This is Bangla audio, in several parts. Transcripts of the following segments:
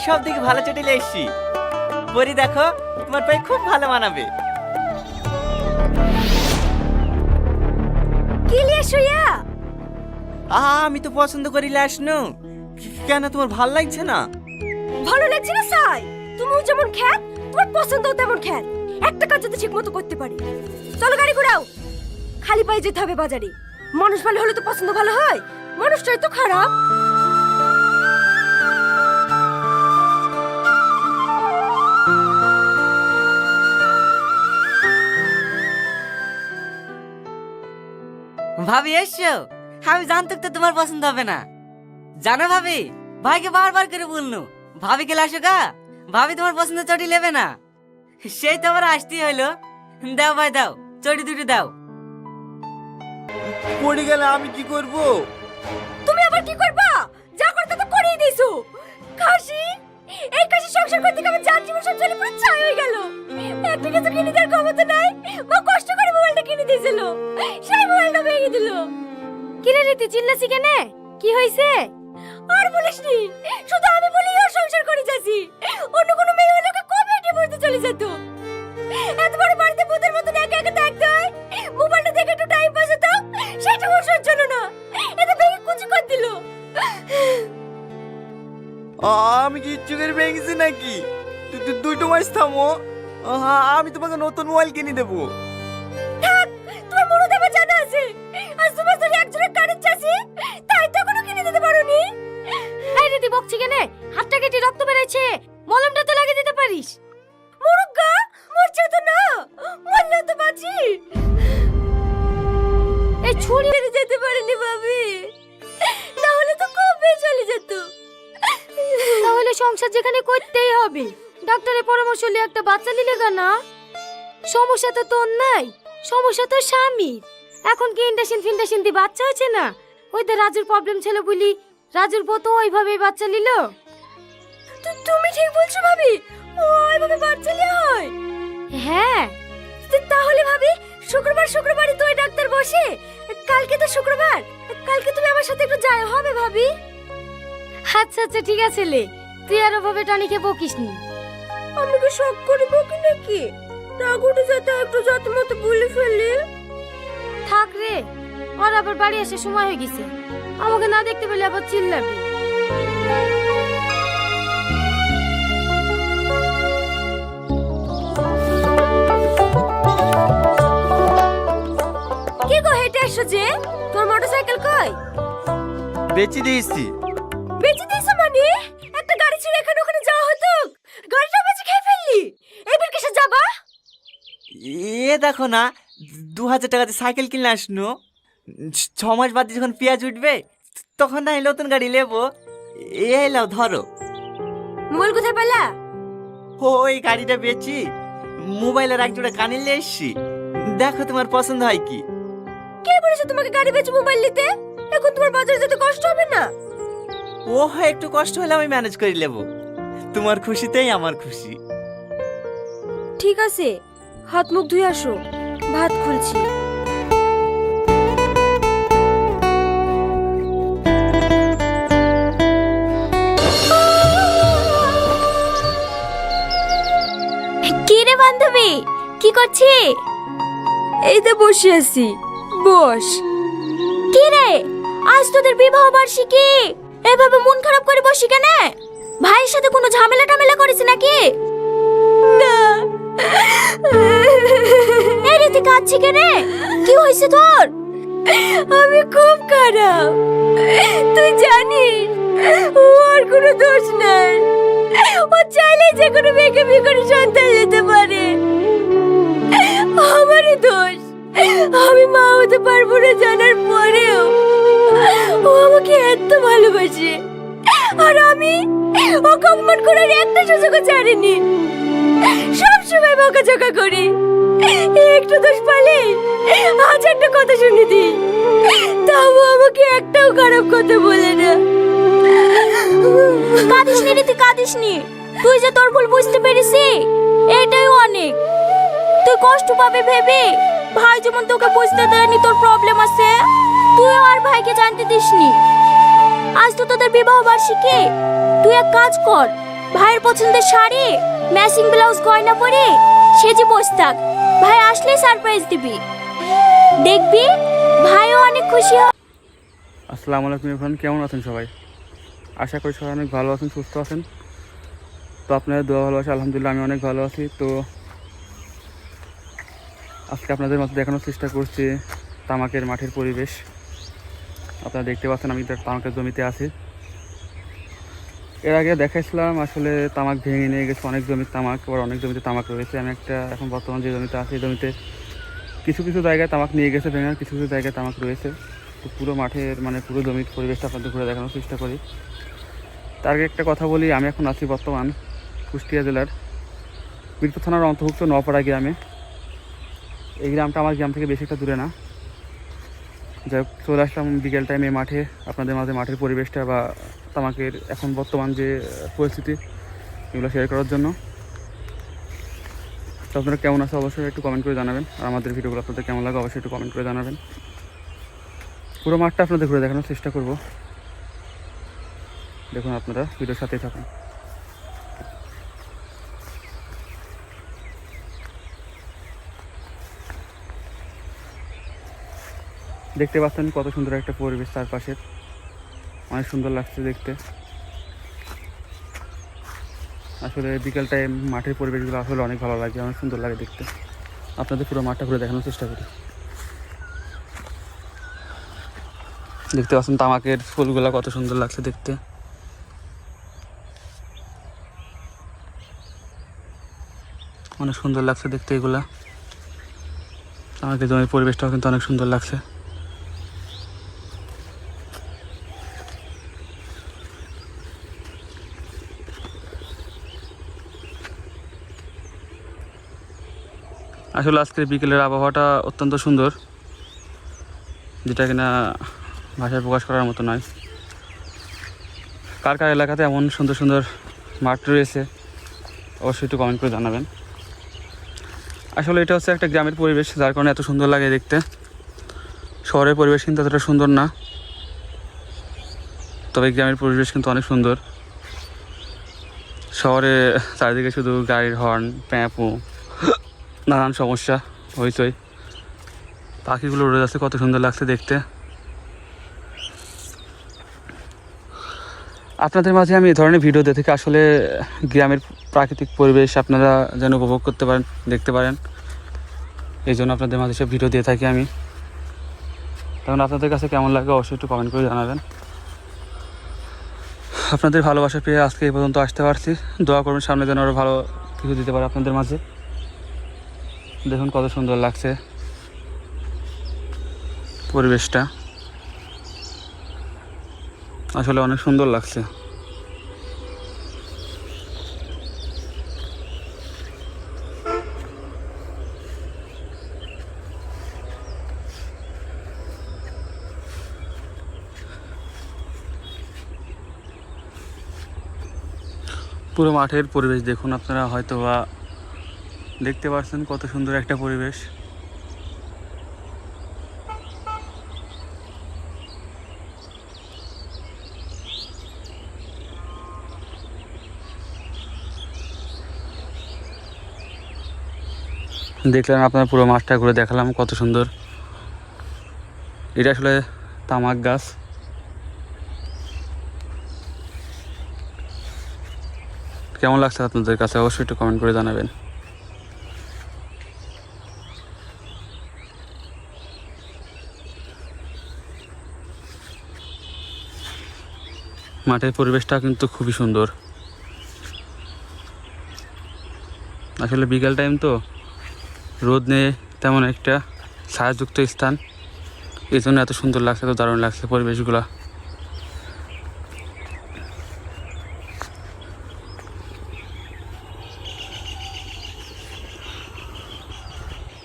সব দিকে ভালো চটিলে এসছি। পরি দেখো, তোমার পায়ে খুব ভালো মানাবে। কি লিয়ে শুয়া? আমি তো পছন্দ করি লাসনু। কেন তোমার ভালো লাগছে না? ভালো লাগছে না সাই? তুমিও যেমন খ্যাত, তোমার পছন্দও তেমন খ্যাত। একটা কাজ যদি ঠিক মতো করতে পারি। চলো গাড়ি ঘোরাও। খালি পায়ে যেতে হবে বাজারে। মানুষ ভালো হলে তো পছন্দ ভালো হয়, মানুষটাই তো খারাপ। ভাবি এসছো? আমি জানতো তো তোমার পছন্দ হবে না। জানো ভাবি, ভাইকে বারবার করে বললো ভাবিকে লাসো গা, ভাবি তোমার পছন্দ চটি নেবে না। সেই তো আবার আসতেই হইলো। দাও ভাই দাও, চটি দুটো দাও। পড়ে গেলে আমি কি করব? তুমি আবার কি করবা? যা করতে তো করেই দিয়েছো। কাশি, এই কাশি সংসার করতে আমার জান জীবন সব চলে পুরো ছাই হয়ে গেল। একটা কিছু কিনে দেওয়ার ক্ষমতা নাই। মা কষ্ট করে মোবাইলটা কিনে দিয়েছিল, সেই মোবাইলটা ভেঙে দিল। কিরে রীতি চিল্লাছি কেন? কি হয়েছে? আর বলিসনি, শুধু আমি বলি ওর সংসার করে যাচ্ছি। অন্য কোনো মেয়ে হলে ওকে কবে ডিভোর্সে চলে যেত। এত বড় বাড়িতে ভূতের মতন একা একা থাকতে হয়। মোবাইলটা দেখে একটু টাইম পাস হতো, সেটা ওর সহ্য হলো না। এটা ভেঙে কুচি করে দিল। আমি কি ইচ্ছে করে ভেঙেছি নাকি? দুটো মাস থামো, আমি তোমাকে নতুন মোবাইল কিনে দেবো। থাক, তোমার মনে আমার জানা আছে। আজ তোমার ধরে একজনের কানের চাষি, তাই তো কোনো কিনে দিতে পারোনি। এই রীতি বকছি কেন? হাতটা কেটে রক্ত বেরাইছে, মলমটা তো লাগিয়ে দিতে পারিস। মুরুগা, মরছে তো না, মরলে তো বাঁচি। এই ছুরি মেরে যেতে পারেনি ভাবি, না হলে তো কবে চলে যেত। তাহলে সংসার যেখানে করতেই হবে, ডাক্তারের পরামর্শ নিয়ে একটা বাচ্চা নিলে না। সমস্যা তো তোর নাই, সমস্যা তো স্বামীর। এখন কি ইন্ডাকশন ফিন্ডাকশন দিয়ে বাচ্চা হচ্ছে না? ওইদের রাজুর প্রবলেম ছিল বলি রাজুর বউ তো ওইভাবেই বাচ্চা নিল। তুমি ঠিক বলছো ভাবি, ওইভাবে বাচ্চা নিয়ে হয়। হ্যাঁ, তাহলে ভাবি শুক্রবারই তো ওই ডাক্তার বসে। কালকে তো শুক্রবার, কালকে তুমি আমার সাথে একটু যাও হবে ভাবি? আচ্ছা আচ্ছা ঠিক আছে লে, তুই আর ওভাবে টনিকে বকিস নি। আমি কি শক করে বকি নাকি? রাগ উঠে যেতে একটু যত মতো বলে ফেলি। থাক রে, আর আবার বাড়ি আসে সময় হয়ে গেছে। আমাকে না দেখতে পেলে আবার চিল্লাবি। কি গো হেঁটে আসছো যে? তোর মোটরসাইকেল কই? বেচে দিয়েছি। বেচে দিয়েছো মানে? একটা গাড়ি ছেড়ে এখানে ওখানে যাওয়া হতো, গাড়িটা বেচে খেয়ে ফেললি। এবার কিসে যাবা? এ দেখো না, 2000 টাকাতে সাইকেল কিনে আসনো। 6 মাস বাদে যখন পেঁয়াজ উঠবে তখন না নতুন গাড়ি নেবো। এই লাও ধরো। মোবাইল কোথায় পেলা? ওই গাড়িটা বেচি মোবাইলের এক জোড়া কানে নিয়ে এসছি। দেখো তোমার পছন্দ হয় কি। কে বলেছে তোমাকে গাড়ি বেচে মোবাইল নিতে? এখন তোমার বাজারে যেতে কষ্ট হবে না? ও হয় একটু কষ্ট হলে আমি ম্যানেজ করে নেবো। তোমার খুশিতেই আমার খুশি। ঠিক আছে, হাত মুখ ধুয়ে আসো, ভাত খুলছি। কি রে বান্ধবী, কি করছি? এই তো বসে আছি, বস। কি রে, আজ তোদের বিবাহ বার্ষিকী, এভাবে মন খারাপ করে বসি কেন? ভাইয়ের সাথে কোনো ঝামেলা টামেলা করেছিস নাকি? না। এই রীতি কাঁদছি কেন? কি হয়েছে তোর? আমি খুব খারাপ, তুই জানিস ও আর কোনো দোষ নাই। ও চাইলে যে কোনো মেয়েকে বিয়ে করে সন্তান নিতে পারে। আমারই দোষ, আমি মা হতে পারবো না জানার পরেও ও আমাকে এত ভালোবাসে, আর আমি ওকে অপমান করার একটা সুযোগও ছাড়িনি। সব সময় বকাঝকা করি, একটু দোষ পালে আজ একটা কথা শুনে দিই, তাও আমাকে একটাও খারাপ কথা বলে না। কাঁদিসনি রীতি, কাঁদিসনি। তুই যে তোর ভুল বুঝতে পেরেছি, এটাই অনেক। তুই কষ্ট পাবে ভেবে ভাই যেমন তোকে বুঝতে দেয়নি তোর প্রবলেম আছে, তুই আর ভাইকে জানতে দিসনি। আজ তো তোদের বিবাহ বার্ষিকী, তুই এক কাজ কর, ভাইয়ের পছন্দের শাড়ি ম্যাচিং ব্লাউজ গয়না পরে সেজে বসে থাক, ভাই আসলে সারপ্রাইজ দিবি, দেখবি ভাইও অনেক খুশি হবে। আসসালামু আলাইকুম এভরিওয়ান, কেমন আছেন সবাই? আশা করি সবাই অনেক ভালো আছেন, সুস্থ আছেন। তো আপনাদের দোয়া ভালোবাসা, আলহামদুলিল্লাহ আমি অনেক ভালো আছি। তো আজকে আপনাদের মতো দেখানোর চেষ্টা করছি তামাকের মাঠের পরিবেশ। আপনারা দেখতে পাচ্ছেন আমি তামাকের জমিতে আছি। এর আগে দেখাইছিলাম আসলে তামাক ভেঙে নিয়ে গেছে অনেক জমির তামাক, আবার অনেক জমিতে তামাক রয়েছে। আমি এখন বর্তমান যে জমিতে আছি এই জমিতে কিছু কিছু জায়গায় তামাক নিয়ে গেছে ভেঙে, কিছু কিছু জায়গায় তামাক রয়েছে। তো পুরো মাঠের পুরো জমির পরিবেশটা আপনাদের ঘুরে দেখানোর চেষ্টা করি। তার আগে একটা কথা বলি, আমি এখন আছি বর্তমান কুষ্টিয়া জেলার মিরপুর থানার অন্তর্ভুক্ত নপাড়া গ্রামে। এই গ্রামটা আমার গ্রাম থেকে বেশি একটা দূরে না। যাই হোক, চলে আসলাম বিকেল টাইমে মাঠে আপনাদের মাঝে মাঠের পরিবেশটা বা তামাকের এখন বর্তমান যে পরিস্থিতি এগুলো শেয়ার করার জন্য। তো আপনারা কেমন আছে অবশ্যই একটু কমেন্ট করে জানাবেন, আর আমাদের ভিডিওগুলো আপনাদের কেমন লাগে অবশ্যই একটু কমেন্ট করে জানাবেন। পুরো মাঠটা আপনাদের ঘুরে দেখানোর চেষ্টা করব, দেখুন আপনারা ভিডিওর সাথেই থাকুন। দেখতে পাচ্ছেন কত সুন্দর একটা পরিবেশ চারপাশের, অনেক সুন্দর লাগছে দেখতে। আসলে বিকেল টাইম মাঠের পরিবেশগুলো আসলে অনেক ভালো লাগে, অনেক সুন্দর লাগে দেখতে। আপনাদের পুরো মাঠটা ঘুরে দেখানোর চেষ্টা করি। দেখতে পাচ্ছেন তামাকের ফুলগুলো কত সুন্দর লাগছে দেখতে। অনেক সুন্দর লাগছে দেখতে এগুলা। তামাকের জমির পরিবেশটাও কিন্তু অনেক সুন্দর লাগছে। আসলে আজকের বিকেলের আবহাওয়াটা অত্যন্ত সুন্দর, যেটা কিনা ভাষায় প্রকাশ করার মতো নয়। কার কার এলাকাতে এমন সুন্দর সুন্দর মাঠ রয়েছে অবশ্যই একটু কমেন্ট করে জানাবেন। আসলে এটা হচ্ছে একটা গ্রামের পরিবেশ, যার কারণে এত সুন্দর লাগে দেখতে। শহরের পরিবেশ কিন্তু এতটা সুন্দর না, তবে গ্রামের পরিবেশ কিন্তু অনেক সুন্দর। শহরে চারিদিকে শুধু গাড়ির হর্ন, প্যাঁপু, নানান সমস্যা, হইচই। পাখিগুলো উড়ে যাচ্ছে, কত সুন্দর লাগছে দেখতে। আপনাদের মাঝে আমি এই ধরনের ভিডিও দিয়ে থেকে আসলে গ্রামের প্রাকৃতিক পরিবেশ আপনারা যেন উপভোগ করতে পারেন, দেখতে পারেন, এই জন্য আপনাদের মাঝে সব ভিডিও দিয়ে থাকি আমি। তখন আপনাদের কাছে কেমন লাগে অবশ্যই একটু কমেন্ট করে জানাবেন। আপনাদের ভালোবাসা পেয়ে আজকে এই পর্যন্ত আসতে পারছি। দোয়া করবেন সামনে যেন আরও ভালো কিছু দিতে পারে আপনাদের মাঝে। দেখুন কত সুন্দর লাগছে পরিবেশটা, আসলে অনেক সুন্দর লাগছে। পুরো মাঠের পরিবেশ দেখুন আপনারা, হয়তো বা দেখতে পাচ্ছেন কত সুন্দর একটা পরিবেশ। দেখলেন আপনার পুরো মাঠটা ঘুরে দেখালাম কত সুন্দর। এটা আসলে তামাক গাছ। কেমন লাগছে আপনাদের কাছে অবশ্যই একটু কমেন্ট করে জানাবেন। মাঠের পরিবেশটা কিন্তু খুবই সুন্দর। আসলে বিকেল টাইম তো, রোদ নেই তেমন একটা, ছায়াযুক্ত স্থান, এই জন্য এত সুন্দর লাগছে, এত দারুণ লাগছে পরিবেশগুলো।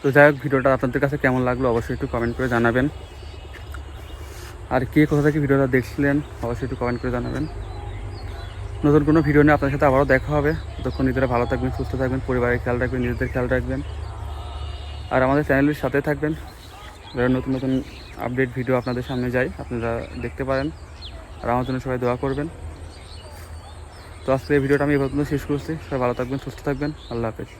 তো যাই হোক, ভিডিওটা আপনাদের কাছে কেমন লাগলো অবশ্যই একটু কমেন্ট করে জানাবেন। আর কে কোথা থেকে ভিডিওটা দেখছিলেন অবশ্যই একটু কমেন্ট করে জানাবেন। নতুন কোনো ভিডিও নিয়ে আপনার সাথে আবারও দেখা হবে। ততক্ষণ নিজেরা ভালো থাকবেন, সুস্থ থাকবেন, পরিবারের খেয়াল রাখবেন, নিজেদের খেয়াল রাখবেন, আর আমাদের চ্যানেলের সাথে থাকবেন। নতুন নতুন আপডেট ভিডিও আপনাদের সামনে যায়, আপনারা দেখতে পারেন। আর আমার জন্য সবাই দোয়া করবেন। তো আজকে এই ভিডিওটা আমি এই পর্যন্ত শেষ করছি। সবাই ভালো থাকবেন, সুস্থ থাকবেন, আল্লাহ হাফেজ।